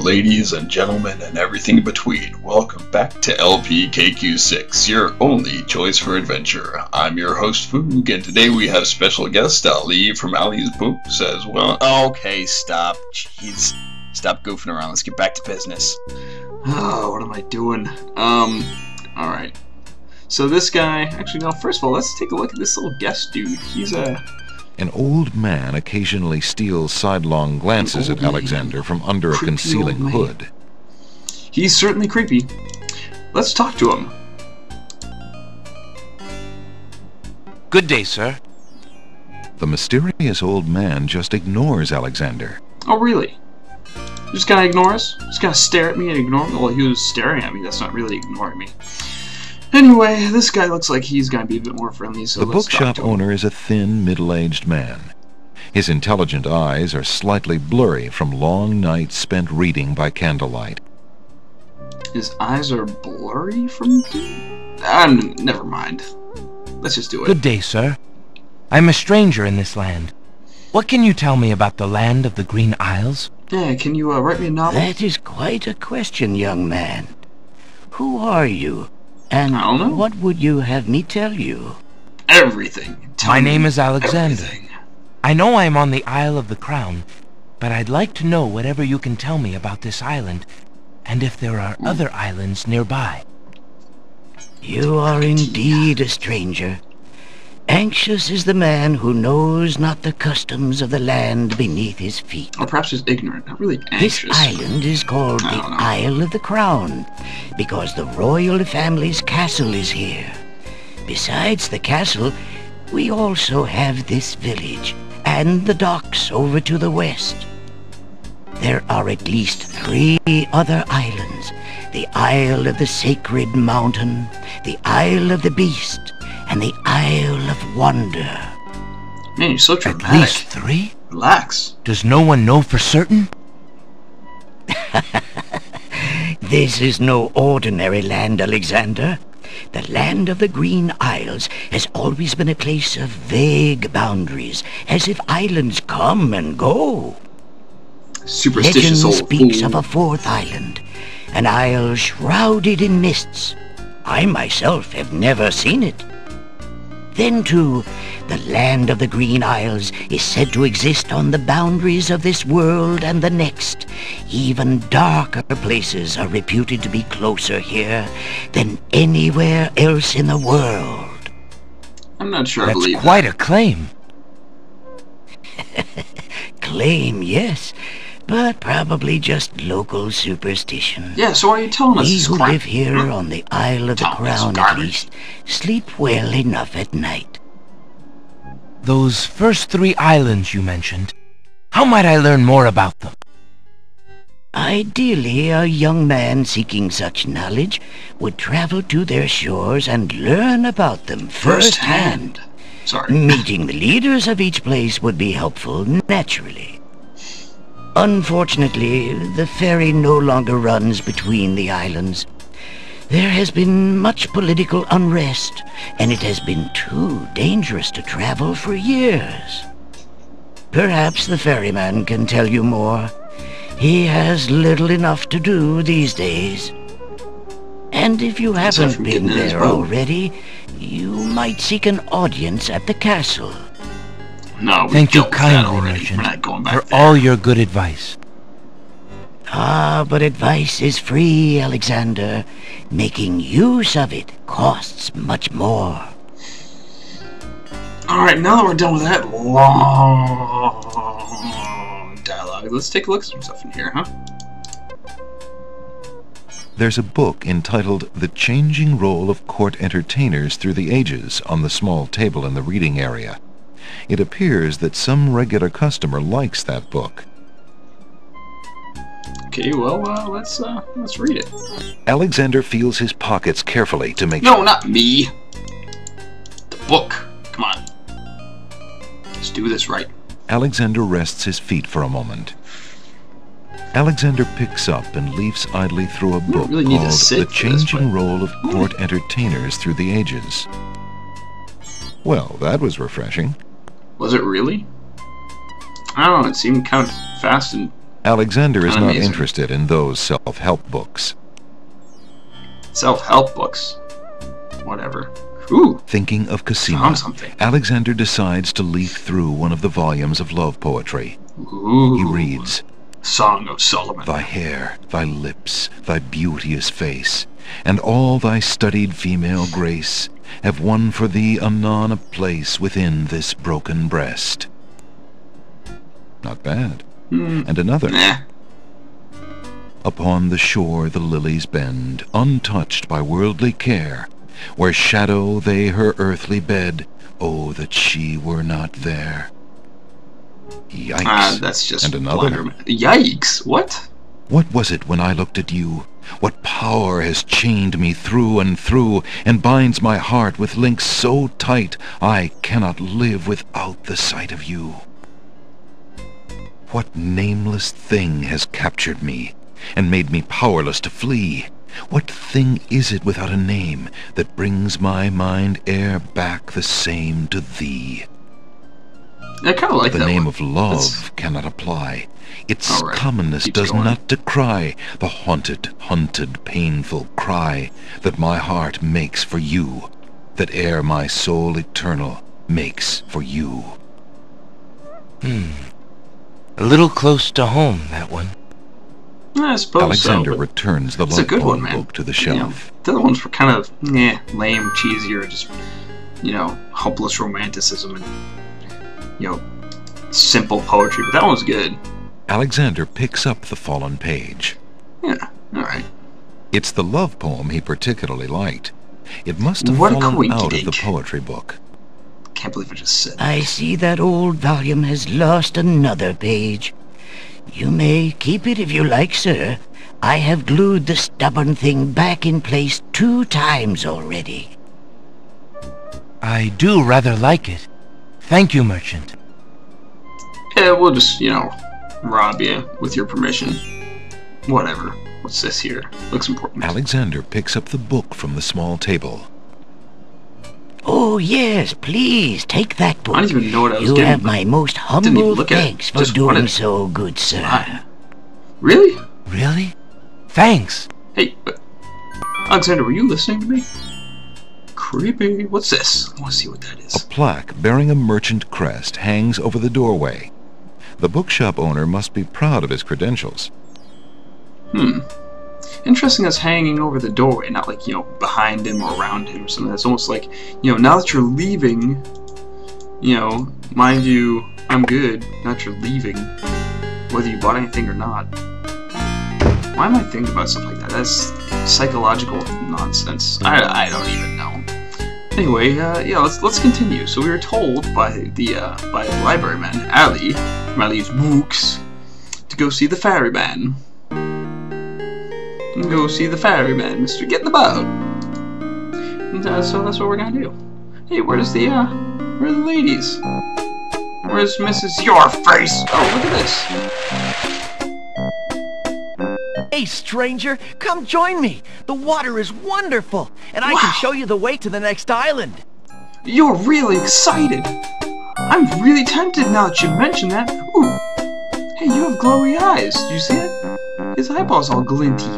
ladies and gentlemen and everything in between, welcome back to LPKQ6, your only choice for adventure. I'm your host, Foog, and today we have special guest Ali from Ali's Books as well. Okay, stop. Jeez. Stop goofing around. Let's get back to business. Oh, what am I doing? Alright. So this guy, actually no, first of all, let's take a look at this little guest dude. He's An old man occasionally steals sidelong glances at Alexander from under a concealing hood. He's certainly creepy. Let's talk to him. Good day, sir. The mysterious old man just ignores Alexander. Oh, really? Just gonna ignore us? Just gonna stare at me and ignore me? Well, he was staring at me. That's not really ignoring me. Anyway, this guy looks like he's gonna be a bit more friendly, so The let's talk bookshop to him. owner is a thin, middle-aged man. His intelligent eyes are slightly blurry from long nights spent reading by candlelight. His eyes are blurry from... never mind. Let's just do it. Good day, sir. I'm a stranger in this land. What can you tell me about the land of the Green Isles? Yeah, can you write me a novel? That is quite a question, young man. Who are you? And I don't know. what would you have me tell you? Everything. Tell My me name is Alexander. everything. I know I'm on the Isle of the Crown, but I'd like to know whatever you can tell me about this island, and if there are other islands nearby. You are indeed a stranger. Anxious is the man who knows not the customs of the land beneath his feet. Or perhaps just ignorant, not really This anxious. island is called I the don't know. Isle of the Crown because the royal family's castle is here. Besides the castle, we also have this village and the docks over to the west. There are at least 3 other islands: the Isle of the Sacred Mountain, the Isle of the Beast, and the Isle of Wonder. Man, you're so At dramatic. least 3? Relax. Does no one know for certain? This is no ordinary land, Alexander. The land of the Green Isles has always been a place of vague boundaries, as if islands come and go. Superstitious Legend old speaks fool. of a 4th island, an isle shrouded in mists. I myself have never seen it. Then, too, the land of the Green Isles is said to exist on the boundaries of this world and the next. Even darker places are reputed to be closer here than anywhere else in the world. I'm not sure I That's believe quite a claim. Claim, yes, but probably just local superstition. Yeah, so why are you telling us We this who crap? live here on the Isle of the Tell me it's Crown, at garbage. least, sleep well enough at night. Those first 3 islands you mentioned, how might I learn more about them? Ideally, a young man seeking such knowledge would travel to their shores and learn about them firsthand. Sorry. Meeting the leaders of each place would be helpful, naturally. Unfortunately, the ferry no longer runs between the islands. There has been much political unrest, and it has been too dangerous to travel for years. Perhaps the ferryman can tell you more. He has little enough to do these days. And if you Aside haven't from been getting in his there boat. already, you might seek an audience at the castle. No, we Thank you dealt with that kindly, already. merchant, We're not going back for there. all your good advice. Ah, but advice is free, Alexander. Making use of it costs much more. Alright, now that we're done with that long dialogue, let's take a look at some stuff in here, huh? There's a book entitled The Changing Role of Court Entertainers Through the Ages on the small table in the reading area. It appears that some regular customer likes that book. Okay, well, let's read it. Alexander feels his pockets carefully to make No, not me. The book. Come on. Let's do this right. Alexander rests his feet for a moment. Alexander picks up and leafs idly through a book really need to called sit The for this, Changing but- Role of Court Entertainers Through the Ages. Well, that was refreshing. Was it really? I don't know, it seemed kind of fast and Alexander is Kinda not amazing. interested in those self-help books. Self-help books. Whatever. Ooh, Thinking of Cosima, found something. Alexander decides to leaf through one of the volumes of love poetry. Ooh. He reads, Song of Solomon. Thy hair, thy lips, thy beauteous face, and all thy studied female grace have won for thee anon a place within this broken breast. Not bad. And another. Nah. Upon the shore the lilies bend, untouched by worldly care, where shadow they her earthly bed, oh, that she were not there. Yikes. That's just And another. Blunderman. Yikes! What? What was it when I looked at you? What power has chained me through and through, and binds my heart with links so tight I cannot live without the sight of you? What nameless thing has captured me, and made me powerless to flee? What thing is it without a name, that brings my mind e'er back the same to thee? I kind of like The that name one. of love That's- cannot apply. Its All right. commonness Keeps does going. not decry the haunted, hunted, painful cry that my heart makes for you, that e'er my soul eternal makes for you. A little close to home, that one. I suppose Alexander so. But returns the it's a love good one, poem man. book to the You know, shelf. the other ones were kind of lame, cheesy, or just hopeless romanticism and simple poetry. But that one was good. Alexander picks up the fallen page. Yeah. All right. It's the love poem he particularly liked. It must have What a fallen out of the coincidence. poetry book. Can't believe I just said that. I see that old volume has lost another page. You may keep it if you like, sir. I have glued the stubborn thing back in place 2 times already. I do rather like it. Thank you, merchant. Yeah, we'll just rob you with your permission. Whatever. What's this here? Looks important. Alexander picks up the book from the small table. Oh, yes, please, take that book. I didn't even know what I was You getting. have my most Didn't even humble look at it. thanks for Just doing wanted- so, good sir. Why? Really? Really? Thanks. Hey, but Alexander, were you listening to me? Creepy. What's this? I want to see what that A is. plaque bearing a merchant crest hangs over the doorway. The bookshop owner must be proud of his credentials. Interesting that's hanging over the doorway, not like, behind him or around him or something. It's almost like, now that you're leaving, mind you, I'm good. Now that you're leaving, whether you bought anything or not. Why am I thinking about stuff like that? That's psychological nonsense. I don't even know. Anyway, let's continue. So we were told by the libraryman, Ali, from Ali's books, to go see the ferryman. Go see the ferryman, mister. Get in the boat. And, so that's what we're gonna do. Hey, where are the ladies? Where's Mrs. Your Face? Oh, look at this. Hey, stranger, come join me. The water is wonderful, and I can Wow. show you the way to the next island. You're really excited. I'm really tempted now that you mention that. Ooh. Hey, you have glowy eyes. Did you see it? His eyeballs all glinty.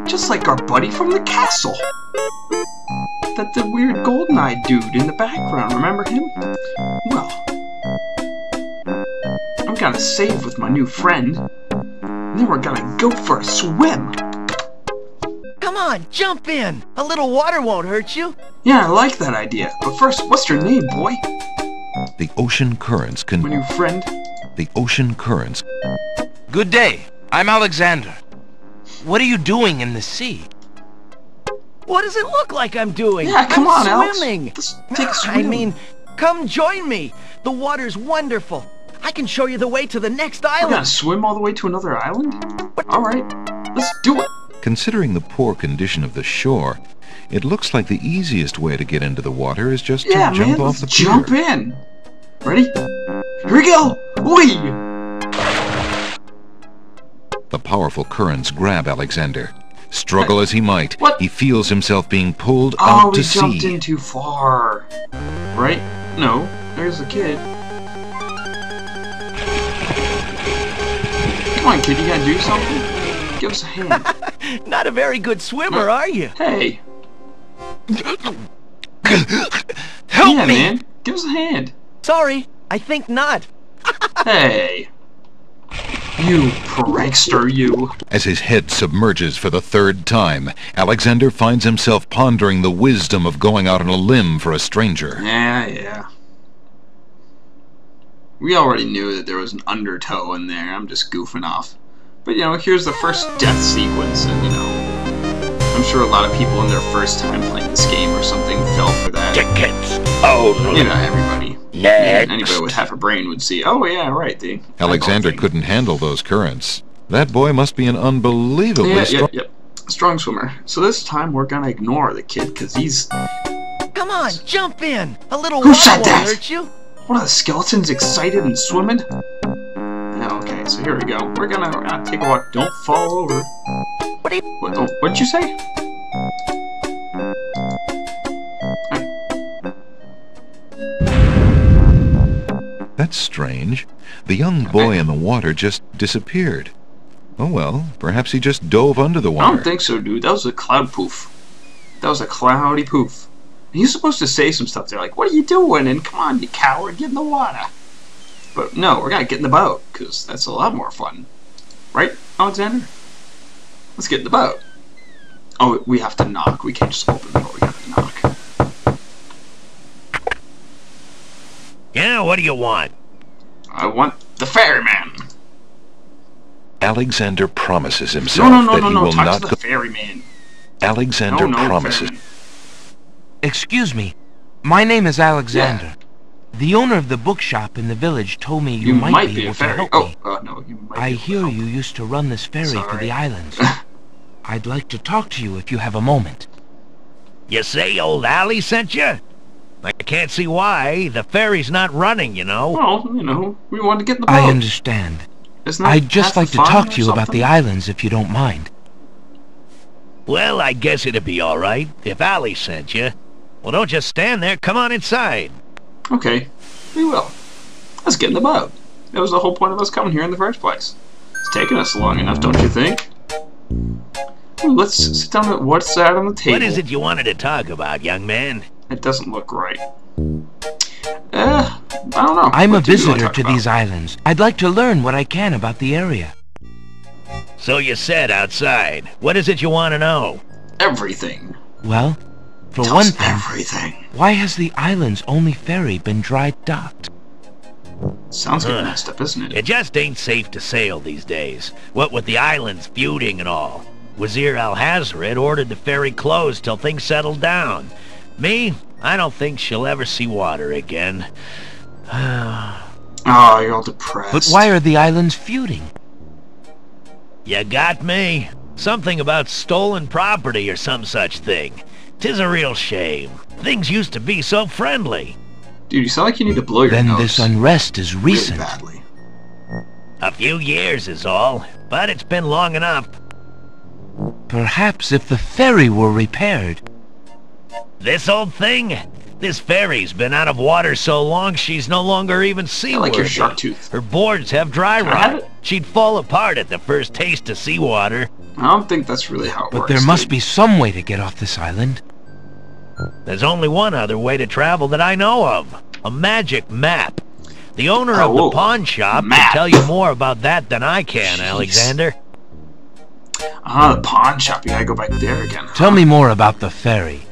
Just like our buddy from the castle. The weird golden-eyed dude in the background. Remember him? Well, I'm gonna save with my new friend. And then we're gonna go for a swim. Come on, jump in. A little water won't hurt you. Yeah, I like that idea. But first, what's your name, boy? The ocean currents My new friend? Good day. I'm Alexander. What are you doing in the sea? What does it look like I'm doing? Yeah, come I'm on, Alex. swimming. Let's take a I swim. mean, come join me. The water's wonderful. I can show you the way to the next We're gonna island. swim all the way to another island? Alright, let's do it. Considering the poor condition of the shore, it looks like the easiest way to get into the water is just Yeah, to jump man, off let's the pier. jump in. Ready? Here we go! Whee! The powerful currents grab Alexander. Struggle as he might, What? he feels himself being pulled Oh, out we to jumped sea. in too far. Right? No, there's the kid. Come on, kid, you gotta do something? Give us a hand. Not a very good swimmer, are you? Hey. Help Yeah, me! man. Give us a hand. Sorry, I think not. Hey. You prankster, you. As his head submerges for the third time, Alexander finds himself pondering the wisdom of going out on a limb for a stranger. Yeah. We already knew that there was an undertow in there. I'm just goofing off. But, you know, here's the first death sequence, and, you know, I'm sure a lot of people in their first time playing this game or something fell for that. Tickets only. You know, everybody. Next. Anybody with half a brain would see, oh, yeah, right, the Alexander eyeball thing. couldn't handle those currents. That boy must be an unbelievably strong... Yep. Strong swimmer. So this time we're gonna ignore the kid, because he's... Come on, jump in. A little Who water said won't that? hurt you. What are the skeletons excited and swimming? Oh, okay, so here we go. We're gonna take a walk. Don't fall over. What are you... What'd you say? That's strange. The young boy in the water just disappeared. Oh well, perhaps he just dove under the I water. don't think so, dude. That was a cloud poof. That was a cloudy poof. He's supposed to say some stuff. They're like, what are you doing? And come on, you coward, get in the water. But no, we're gonna get in the boat, because that's a lot more fun. Right, Alexander? Let's get in the boat. Oh, we have to knock. We can't just open the door. We have to knock. Yeah, what do you want? I want the ferryman. Alexander promises himself No. that he will Talk not to go... the ferryman. Alexander No, promises... ferryman. Excuse me. My name is Alexander. The owner of the bookshop in the village told me you might be a able to ferry. help Oh, me. no, you might. I be able to hear help. you used to run this ferry for Sorry. the islands. I'd like to talk to you if you have a moment. You say old Allie sent you? I can't see why. The ferry's not running, you know. Well, you know, we want to get in the boat. I understand. Isn't that I'd just half the like to fun talk or to you about the something? islands if you don't mind. Well, I guess it'd be all right if Allie sent you. Well, don't just stand there. Come on inside. Okay, we will. Let's get in the boat. That was the whole point of us coming here in the first place. It's taken us long enough, don't you think? Ooh, let's sit down at what's that on the table. What is it you wanted to talk about, young man? It doesn't look right. I don't know. I'm a What do you wanna visitor talk to about? these islands. I'd like to learn what I can about the area. So you said outside. What is it you want to know? Everything. Well, for Tell one us thing, everything. why has the island's only ferry been dry docked? Sounds getting messed up, isn't it? It just ain't safe to sail these days. What with the islands feuding and all. Wazir Al-Hazred ordered the ferry closed till things settled down. Me, I don't think she'll ever see water again. Oh, you're all depressed. But why are the islands feuding? You got me. Something about stolen property or some such thing. 'Tis a real shame. Things used to be so friendly. Dude, you sound like you need to blow your Then nose. this unrest is really recent. badly. A few years is all, but it's been long enough. Perhaps if the ferry were repaired. This old thing? This ferry's been out of water so long she's no longer even I seaworthy. like your shark tooth. Her boards have dry Can I have rot. it? She'd fall apart at the first taste of seawater. I don't think that's really how it But works. there must dude. be some way to get off this island. There's only one other way to travel that I know of. A magic map. The owner of whoa. the pawn shop Map. can tell you more about that than I can, Jeez. Alexander. Ah, the pawn shop. You gotta go back there again. Tell me more about the ferry.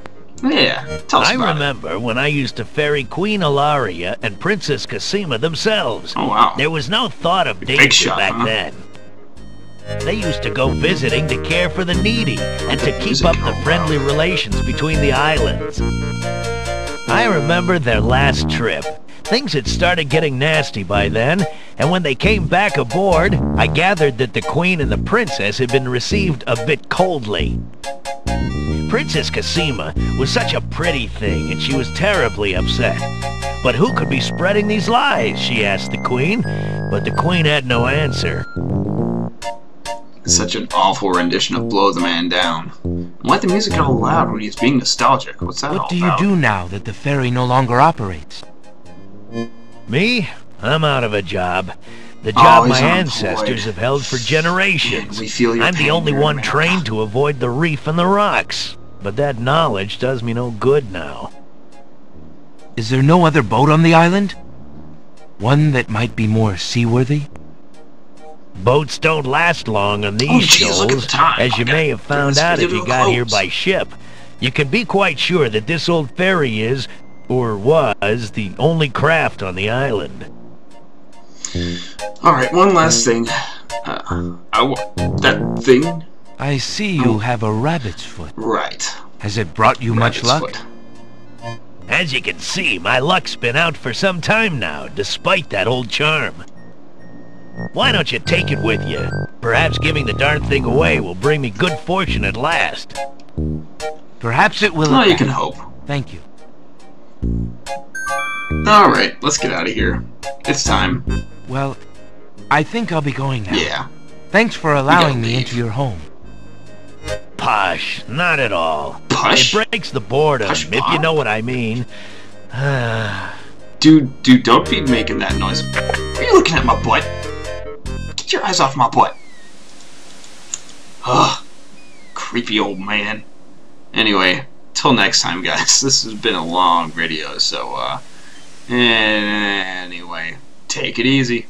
Yeah, tell us I about remember when I used to ferry Queen Ilaria and Princess Cassima themselves. Oh, wow. There was no thought of Big danger shot, back huh? then. They used to go visiting to care for the needy and to keep up the friendly relations between the islands. I remember their last trip. Things had started getting nasty by then, and when they came back aboard, I gathered that the Queen and the Princess had been received a bit coldly. Princess Cassima was such a pretty thing, and she was terribly upset. But who could be spreading these lies, she asked the Queen, but the Queen had no answer. It's such an awful rendition of Blow the Man Down. Why the music all loud when he's being nostalgic? What's that all What do you about? do now that the ferry no longer operates? Me? I'm out of a job. The job he's my unemployed. ancestors have held for generations. Man, we feel your I'm the pain only here, one America. trained to avoid the reef and the rocks. But that knowledge does me no good now. Is there no other boat on the island? One that might be more seaworthy? Boats don't last long on these Oh, geez, look at the shoals, time. as you Okay. may have found Let's out get if you into got the here boats. by ship. You can be quite sure that this old ferry is, or was, the only craft on the island. Alright, one last thing. That thing? I see you have a rabbit's foot. Right. Has it brought you much Rabbit's luck? foot. As you can see, my luck's been out for some time now, despite that old charm. Why don't you take it with you? Perhaps giving the darn thing away will bring me good fortune at last. Perhaps it will. Oh, you at can that. hope. Thank you. Alright, let's get out of here. It's time. Well, I think I'll be going now. Yeah. Thanks for allowing gotta me leave. into your home. Posh, not at all. Push? It breaks the boredom, Push if you Bob? know what I mean. Dude, don't be making that noise. Are you looking at my butt? Get your eyes off my butt. Ugh. Creepy old man. Anyway, till next time, guys. This has been a long video, so, anyway, take it easy.